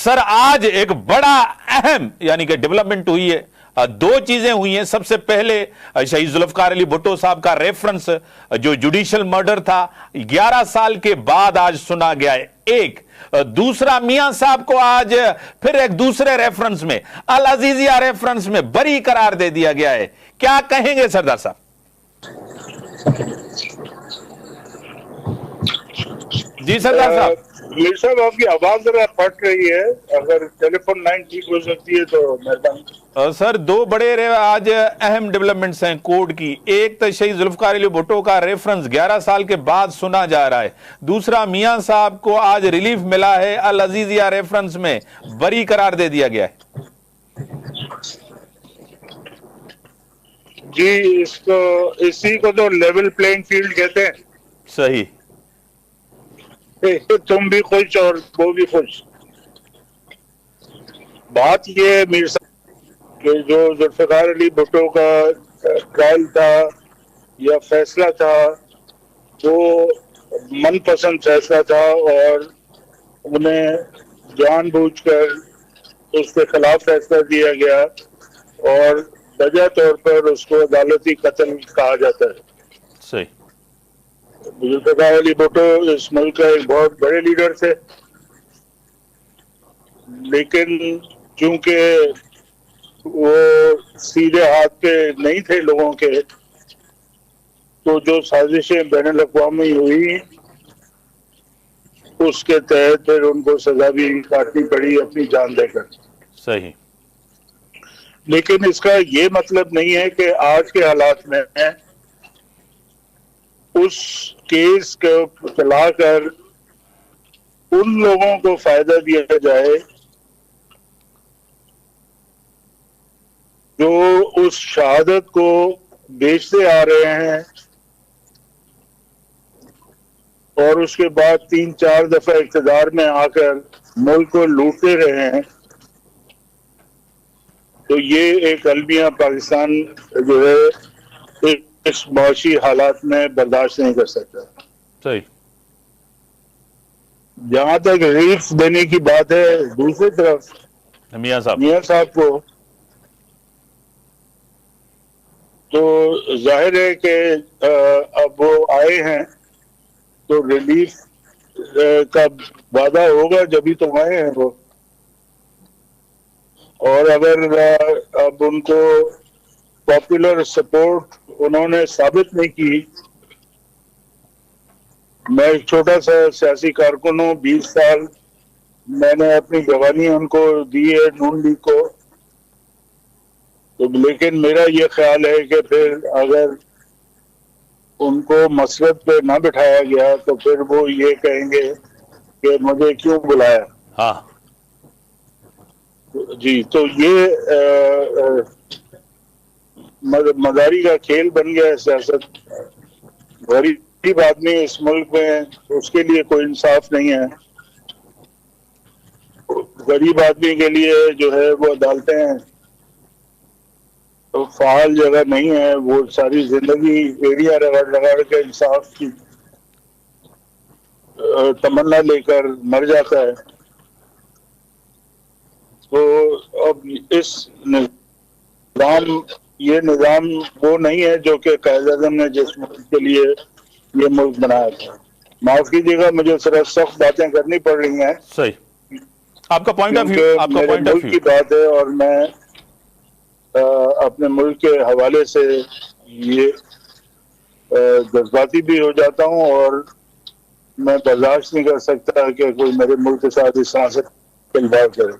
Sir आज एक बड़ा अहम यानी कि डेवलपमेंट हुई है। दो चीजें हुई हैं। सबसे पहले शहीद जुल्फकार अली भुट्टो साहब का रेफरेंस जो जुडिशियल मर्डर था 11 साल के बाद आज सुना गया है। एक दूसरा, मियां साहब को आज फिर एक दूसरे रेफरेंस में, अल अजीजिया रेफरेंस में बरी करार दे दिया गया है। क्या कहेंगे सरदार साहब? जी सरदार साहब। मीर साहब, आपकी आवाज जरा फट रही है, अगर टेलीफोन लाइन ठीक हो सकती है तो मेहरबानी। सर दो बड़े आज अहम डेवलपमेंट्स हैं कोर्ट की। एक तो शहीद जुल्फकार अली भुट्टो का रेफरेंस 11 साल के बाद सुना जा रहा है। दूसरा, मियां साहब को आज रिलीफ मिला है, अल अजीजिया रेफरेंस में बरी करार दे दिया गया है। जी, इसी को तो लेवल प्लेइंग फील्ड कहते हैं। सही। तुम भी खुश और वो भी खुश। बात ये है मीर साहब कि जो जुल्फकार अली भुट्टो का ट्रायल था या फैसला था, वो मनपसंद फैसला था और उन्हें जानबूझकर उसके खिलाफ फैसला दिया गया और वजह तौर पर उसको अदालती कत्ल कहा जाता है। सही। जुल्फकार अली भुट्टो इस मुल्क का एक बहुत बड़े लीडर थे, लेकिन चूंकि वो सीधे हाथ पे नहीं थे लोगों के, तो जो साजिशें बैनुल अक़वामी हुई उसके तहत फिर उनको सजा भी काटनी पड़ी अपनी जान देकर। सही। लेकिन इसका ये मतलब नहीं है कि आज के हालात में उस केस को चलाकर उन लोगों को फायदा दिया जाए जो उस शहादत को बेचते आ रहे हैं और उसके बाद 3-4 दफा इक़्तिदार में आकर मुल्क को लूटते रहे हैं। तो ये एक अलमिया पाकिस्तान जो है इस माशी हालात में बर्दाश्त नहीं कर सकता। सही। जहां तक रिलीफ देने की बात है, दूसरी तरफ मियां साहब को तो जाहिर है कि अब वो आए हैं तो रिलीफ का वादा होगा, जब ही तो आए हैं वो। और अगर अब उनको पॉपुलर सपोर्ट उन्होंने साबित नहीं की, मैं एक छोटा सा सियासी कारकुन हूँ, 20 साल मैंने अपनी जवानी उनको दी है नून लीग को, तो लेकिन मेरा ये ख्याल है कि फिर अगर उनको मसरत पे ना बिठाया गया तो फिर वो ये कहेंगे कि मुझे क्यों बुलाया। हाँ जी, तो ये मदारी का खेल बन गया है सियासत। गरीब आदमी इस मुल्क में, उसके लिए कोई इंसाफ नहीं है। गरीब आदमी के लिए जो है वो अदालतें तो फाल जगह नहीं है, वो सारी जिंदगी एरिया रगड़ रगड़ के इंसाफ की तमन्ना लेकर मर जाता है। तो अब इस ये निजाम वो नहीं है जो कि कायद-ए-आज़म ने जिस मुल्क के लिए ये मुल्क बनाया था। माफ कीजिएगा, मुझे सिर्फ सख्त बातें करनी पड़ रही हैं। सही। आपका पॉइंट ऑफ व्यू, आपका पॉइंट ऑफ व्यू की बात है और मैं अपने मुल्क के हवाले से ये जज्बाती भी हो जाता हूँ और मैं बर्दाश्त नहीं कर सकता कि कोई मेरे मुल्क के साथ इस तरह से खिलवाड़ करे।